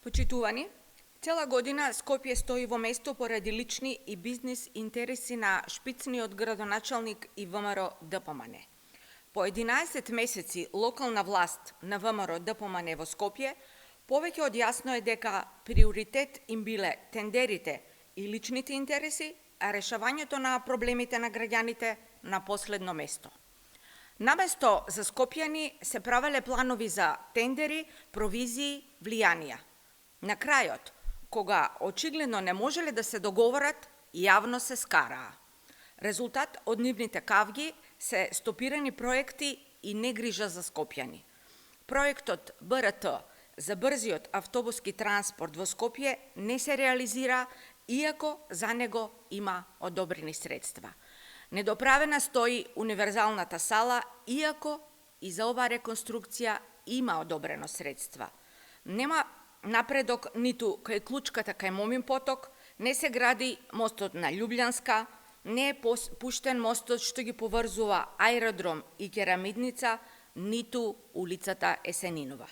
Почитувани, цела година Скопје стои во место поради лични и бизнис интереси на шпицниот градоначалник и ВМРО ДПМН. По 11 месеци локална власт на ВМРО ДПМН во Скопје, повеќе од јасно е дека приоритет им биле тендерите и личните интереси, а решавањето на проблемите на граѓаните на последно место. Наместо за скопјани се правеле планови за тендери, провизии, влијанија. На крајот, кога очигледно не можеле да се договорат, јавно се скараа. Резултат од нивните кавги се стопирани проекти и негрижа за скопјани. Проектот БРТ за брзиот автобуски транспорт во Скопје не се реализира, иако за него има одобрени средства. Недоправена стои универзалната сала, иако и за оваа реконструкција има одобрено средства. Нема напредок ниту кај Клучката кај Момин поток, не се гради мостот на Љубљанска, не е пуштен мостот што ги поврзува аеродром и Керамидница, ниту улицата Есенинова.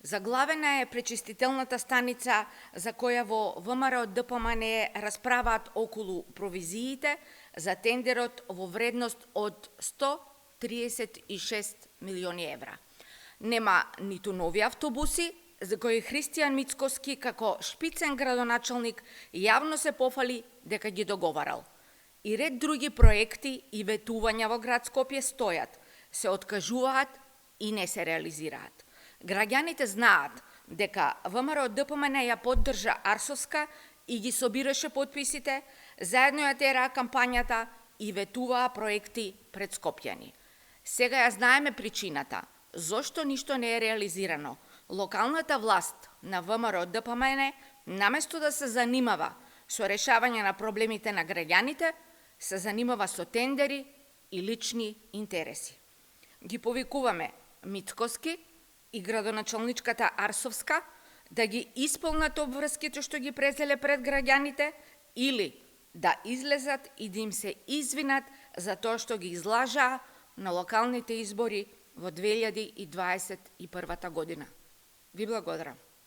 Заглавена е пречистителната станица за која во ВМРО ДПМН расправаат околу провизиите за тендерот во вредност од 136 милиони евра. Нема ниту нови автобуси, за кои Христијан Мицкоски како шпицен градоначалник јавно се пофали дека ги договарал. И ред други проекти и ветувања во град Скопје стојат, се откажуваат и не се реализираат. Граѓаните знаат дека ВМРО ДПМН ја поддржа Арсовска и ги собираше подписите, заедно ја тераа кампањата и ветуваа проекти пред скопјани. Сега ја знаеме причината, зошто ништо не е реализирано. Локалната власт на ВМРО ДПМН, наместо да се занимава со решавање на проблемите на граѓаните, се занимава со тендери и лични интереси. Ги повикуваме Мицкоски и градоначалничката Арсовска да ги исполнат обврските што ги презеле пред граѓаните или да излезат и да им се извинат за тоа што ги излажаа на локалните избори во 2021 година. Ви благодарам.